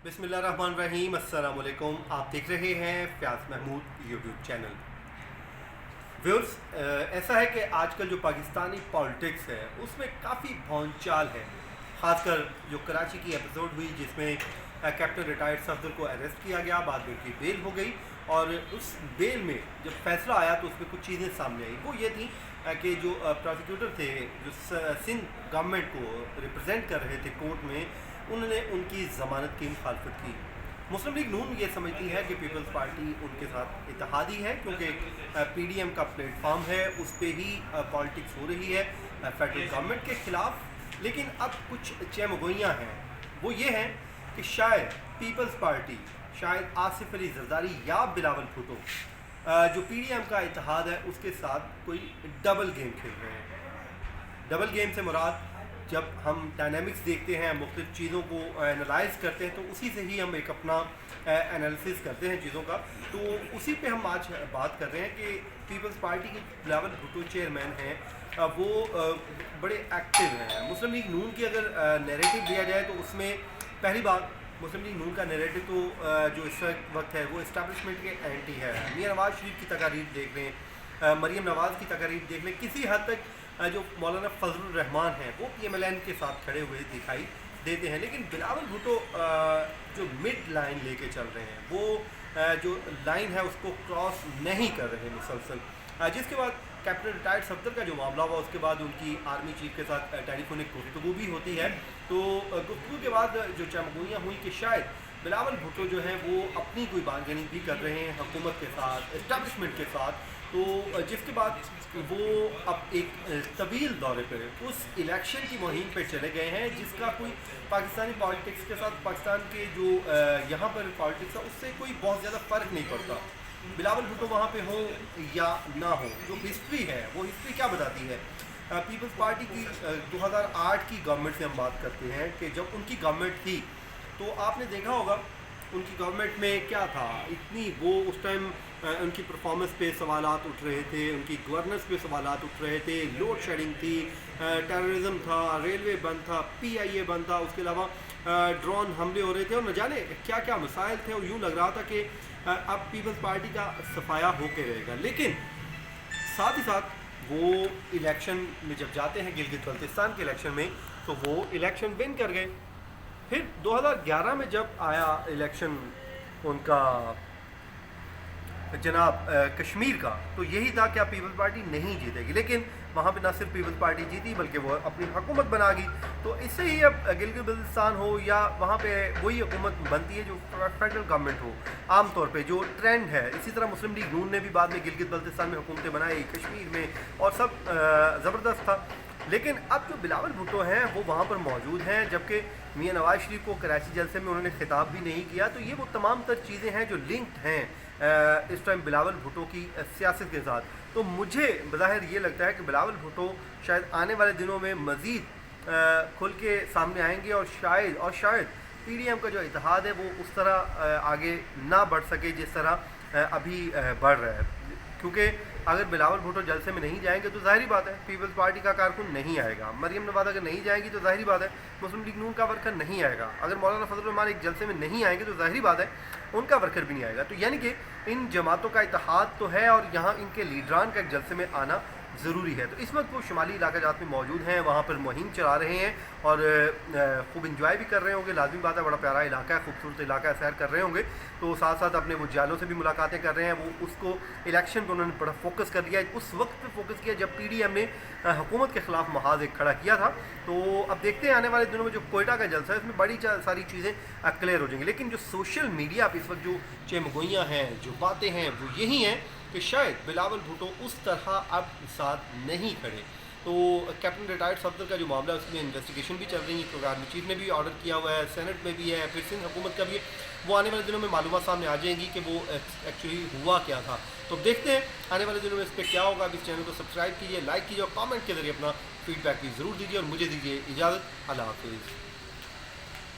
बिस्मिल्लाहिर्रहमानिर्रहीम, अस्सलाम वालेकुम। आप देख रहे हैं Fayyaz Mahmood YouTube channel. Viewers, ऐसा है कि आजकल जो पाकिस्तानी पॉलिटिक्स है उसमें काफ़ी भौंचाल है। ख़ासकर जो कराची की एपिसोड हुई जिसमें कैप्टन रिटायर्ड सफदर को अरेस्ट किया गया, बाद में उनकी बेल हो गई और उस बेल में जब फैसला आया तो उसमें कुछ चीज़ें सामने आई। वो ये थी कि जो प्रोसिक्यूटर थे जो सिंध गवर्नमेंट को रिप्रेजेंट कर रहे थे कोर्ट में, उन्होंने उनकी ज़मानत की मुखालफत की। मुस्लिम लीग नून ये समझती है कि पीपल्स पार्टी उनके साथ इत्तेहादी है क्योंकि पीडीएम का प्लेटफार्म है, उस पर ही पॉलिटिक्स हो रही है फेडरल गवर्नमेंट के ख़िलाफ़। लेकिन अब कुछ चहमगोइयाँ हैं, वो ये हैं कि शायद पीपल्स पार्टी, शायद आसिफ अली जरदारी या बिलावल भुट्टो जो पीडीएम का इत्तेहाद है उसके साथ कोई डबल गेम खेल रहे हैं। डबल गेम से मुराद, जब हम डायनामिक्स देखते हैं, मुख्तलिफ़ चीज़ों को एनालाइज करते हैं, तो उसी से ही हम एक अपना एनालिसिस करते हैं चीज़ों का। तो उसी पे हम आज बात कर रहे हैं कि पीपल्स पार्टी के बिलावल भुट्टो चेयरमैन हैं, वो बड़े एक्टिव हैं। मुस्लिम लीग नून की अगर नैरेटिव दिया जाए तो उसमें पहली बात, मुस्लिम लीग नून का नैरेटिव तो जो इस वक्त है वो इस्टेब्लिशमेंट के एंटी है। मियां नवाज़ शरीफ की तकारीर देख लें, मरीम नवाज़ की तकारीर देख लें, किसी हद तक जो मौलाना फजलुर रहमान हैं वो PMLN के साथ खड़े हुए दिखाई देते हैं। लेकिन बिलावल भुट्टो जो मिड लाइन लेके चल रहे हैं, वो जो लाइन है उसको क्रॉस नहीं कर रहे मुसलसल। जिसके बाद कैप्टन रिटायर्ड सफदर का जो मामला हुआ, उसके बाद उनकी आर्मी चीफ के साथ टेलीफोनिक गुफ्तगू भी होती है। तो गुफ्तगू के बाद जो चमगोइयाँ हुई कि शायद बिलावल भुट्टो जो है वो अपनी कोई बारगेनिंग भी कर रहे हैं हुकूमत के साथ, इस्टेब्लिशमेंट के साथ। तो जिसके बाद वो अब एक तवील दौरे पर उस इलेक्शन की मुहिम पे चले गए हैं जिसका कोई पाकिस्तानी पॉलिटिक्स के साथ, पाकिस्तान के जो यहाँ पर पॉलिटिक्स है उससे कोई बहुत ज़्यादा फ़र्क नहीं पड़ता। बिलावल भुट्टो वहाँ पे हो या ना हो, जो हिस्ट्री है वो हिस्ट्री क्या बताती है। पीपल्स पार्टी की 2008 की गवर्नमेंट से हम बात करते हैं कि जब उनकी गवर्नमेंट थी तो आपने देखा होगा उनकी गवर्नमेंट में क्या था, इतनी वो उस टाइम उनकी परफॉर्मेंस पे सवालात उठ रहे थे, उनकी गवर्नेंस पे सवालात उठ रहे थे, लोड शेडिंग थी, टेररिज्म था, रेलवे बंद था, PIA बंद था, उसके अलावा ड्रोन हमले हो रहे थे और न जाने क्या क्या मसाइल थे। और यूँ लग रहा था कि अब पीपल्स पार्टी का सफाया होके रहेगा। लेकिन साथ ही साथ वो इलेक्शन में जब जाते हैं गिलगित बल्तिस्तान के इलेक्शन में, तो वो इलेक्शन विन कर गए। फिर 2011 में जब आया इलेक्शन उनका जनाब कश्मीर का, तो यही था कि पीपल्स पार्टी नहीं जीतेगी। लेकिन वहाँ पे ना सिर्फ पीपल्स पार्टी जीती बल्कि वो अपनी हुकूमत बना गई। तो इससे ही अब गिलगित बल्तिस्तान हो या वहाँ पे वही हुकूमत बनती है जो फेडरल गवर्नमेंट हो, आम तौर पे जो ट्रेंड है। इसी तरह मुस्लिम लीग नून ने भी बाद में गिलगित बल्तिस्तान में हुकूमतें बनाई, कश्मीर में, और सब ज़बरदस्त था। लेकिन अब जो बिलावल भुट्टो हैं वो वहाँ पर मौजूद हैं, जबकि मियां नवाज़ शरीफ को कराची जलसे में उन्होंने खिताब भी नहीं किया। तो ये वो तमाम तर चीज़ें हैं जो लिंक्ड हैं इस टाइम बिलावल भुट्टो की सियासत के साथ। तो मुझे बज़ाहिर ये लगता है कि बिलावल भुट्टो शायद आने वाले दिनों में मज़ीद खुल के सामने आएंगे और शायद PDM का जो इत्तेहाद है वो उस तरह आगे ना बढ़ सके जिस तरह अभी बढ़ रहा है। क्योंकि अगर बिलावल भुट्टो जलसे में नहीं जाएंगे तो ज़ाहिरी बात है पीपल्स पार्टी का कारकुन नहीं आएगा, मरीम नवाज़ अगर नहीं जाएगी तो ज़ाहिरी बात है मुस्लिम लीग नून का वर्कर नहीं आएगा, अगर मौलाना फजलुर रहमान एक जलसे में नहीं आएंगे तो ज़ाहिरी बात है उनका वर्कर भी नहीं आएगा। तो यानी कि इन जमातों का इत्तेहाद तो है और यहाँ इनके लीडरान का एक जलसे में आना ज़रूरी है। तो इस वक्त वो शुमाली इलाका जात में मौजूद हैं, वहाँ पर मुहिम चला रहे हैं और खूब इंजॉय भी कर रहे होंगे। लाजमी बात है, बड़ा प्यारा इलाका है, खूबसूरत इलाका है, सैर कर रहे होंगे। तो साथ साथ अपने वो जालों से भी मुलाकातें कर रहे हैं। वो उसको इलेक्शन पर उन्होंने बड़ा फोकस कर दिया, उस वक्त पे फोकस किया जब PDM ने हुकूमत के ख़िलाफ़ महाज एक खड़ा किया था। तो अब देखते हैं आने वाले दिनों में जो कोयटा का जलसा है उसमें बड़ी सारी चीज़ें क्लियर हो जाएंगी। लेकिन जो सोशल मीडिया पर इस वक्त जो चमगोइयाँ हैं, जो बातें हैं, वो यही हैं कि शायद बिलावल भुट्टो उस तरह अब साथ नहीं खड़े। तो कैप्टन रिटायर्ड सफदर का जो मामला है उसमें इन्वेस्टिगेशन भी चल रही है, क्योंकि आर्मी चीफ ने भी ऑर्डर किया हुआ है, सेनेट में भी है, फिर सिंध हुकूमत का भी है। वो आने वाले दिनों में मालूमात सामने आ जाएंगी कि वो एक्चुअली हुआ क्या था। तो देखते हैं आने वाले दिनों में इस पर क्या होगा। अब इस चैनल को सब्सक्राइब कीजिए, लाइक कीजिए और कॉमेंट के ज़रिए अपना फीडबैक भी ज़रूर दीजिए और मुझे दीजिए इजाज़त। अल्लाह हाफ़िज़।